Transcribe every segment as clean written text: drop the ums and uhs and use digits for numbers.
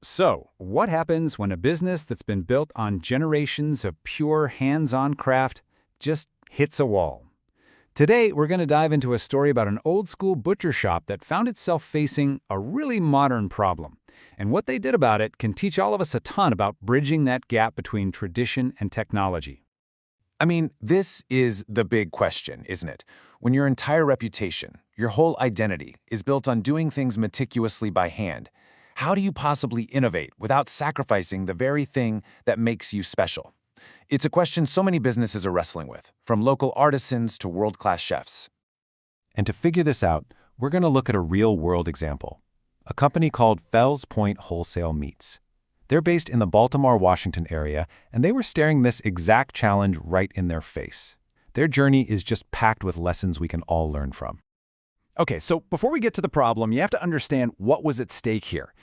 So, what happens when a business that's been built on generations of pure hands-on craft just hits a wall? Today, we're going to dive into a story about an old-school butcher shop that found itself facing a really modern problem. And what they did about it can teach all of us a ton about bridging that gap between tradition and technology. I mean, this is the big question, isn't it? When your entire reputation, your whole identity, is built on doing things meticulously by hand, how do you possibly innovate without sacrificing the very thing that makes you special? It's a question so many businesses are wrestling with, from local artisans to world-class chefs. And to figure this out, we're going to look at a real-world example. A company called Fells Point Wholesale Meats. They're based in the Baltimore-Washington area, and they were staring this exact challenge right in their face. Their journey is just packed with lessons we can all learn from. Okay, so before we get to the problem, you have to understand what was at stake here.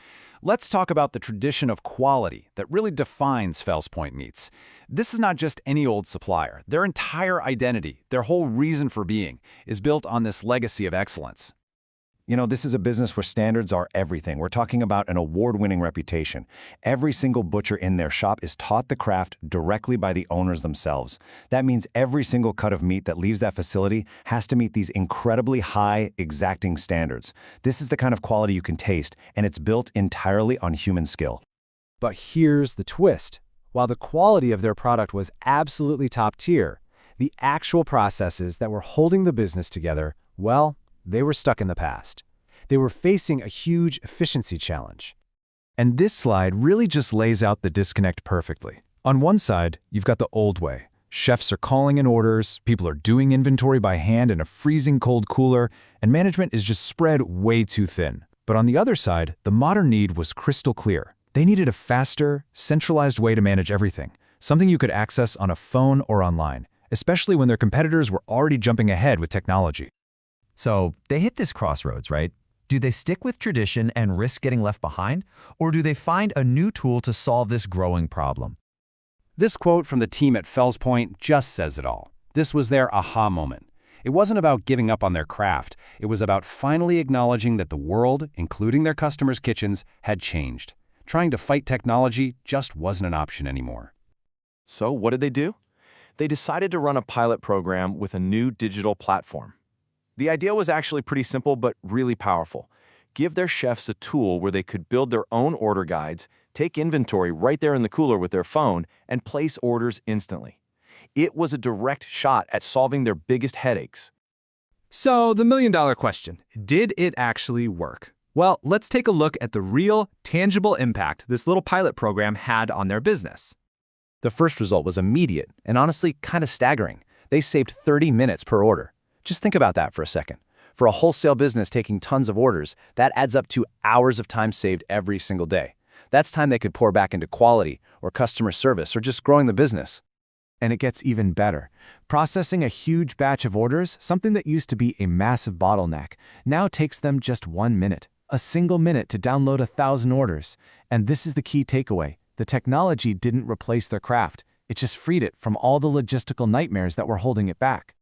Let's talk about the tradition of quality that really defines Fells Point Meats. This is not just any old supplier. Their entire identity, their whole reason for being, is built on this legacy of excellence. You know, this is a business where standards are everything. We're talking about an award-winning reputation. Every single butcher in their shop is taught the craft directly by the owners themselves. That means every single cut of meat that leaves that facility has to meet these incredibly high, exacting standards. This is the kind of quality you can taste, and it's built entirely on human skill. But here's the twist. While the quality of their product was absolutely top tier, the actual processes that were holding the business together, well, they were stuck in the past. They were facing a huge efficiency challenge. And this slide really just lays out the disconnect perfectly. On one side, you've got the old way. Chefs are calling in orders, people are doing inventory by hand in a freezing cold cooler, and management is just spread way too thin. But on the other side, the modern need was crystal clear. They needed a faster, centralized way to manage everything, something you could access on a phone or online, especially when their competitors were already jumping ahead with technology. So they hit this crossroads, right? Do they stick with tradition and risk getting left behind? Or do they find a new tool to solve this growing problem? This quote from the team at Fells Point just says it all. This was their aha moment. It wasn't about giving up on their craft. It was about finally acknowledging that the world, including their customers' kitchens, had changed. Trying to fight technology just wasn't an option anymore. So what did they do? They decided to run a pilot program with a new digital platform. The idea was actually pretty simple but really powerful. Give their chefs a tool where they could build their own order guides, take inventory right there in the cooler with their phone, and place orders instantly. It was a direct shot at solving their biggest headaches. So the million-dollar question, did it actually work? Well, let's take a look at the real, tangible impact this little pilot program had on their business. The first result was immediate and honestly kind of staggering. They saved 30 minutes per order. Just think about that for a second. For a wholesale business taking tons of orders, that adds up to hours of time saved every single day. That's time they could pour back into quality or customer service or just growing the business. And it gets even better. Processing a huge batch of orders, something that used to be a massive bottleneck, now takes them just 1 minute. A single minute to download 1,000 orders. And this is the key takeaway. The technology didn't replace their craft. It just freed it from all the logistical nightmares that were holding it back.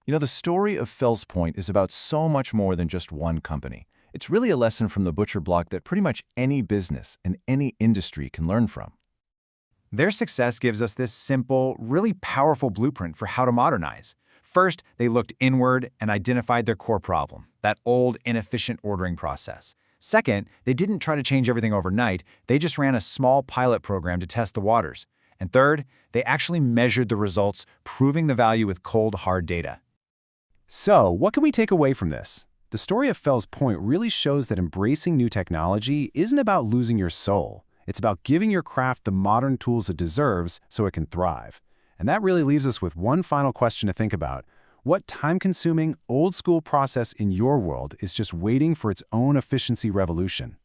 You know, the story of Fells Point is about so much more than just one company. It's really a lesson from the butcher block that pretty much any business and any industry can learn from. Their success gives us this simple, really powerful blueprint for how to modernize. First, they looked inward and identified their core problem, that old, inefficient ordering process. Second, they didn't try to change everything overnight. They just ran a small pilot program to test the waters. And third, they actually measured the results, proving the value with cold, hard data. So, what can we take away from this? The story of Fells Point really shows that embracing new technology isn't about losing your soul. It's about giving your craft the modern tools it deserves so it can thrive. And that really leaves us with one final question to think about. What time-consuming, old-school process in your world is just waiting for its own efficiency revolution?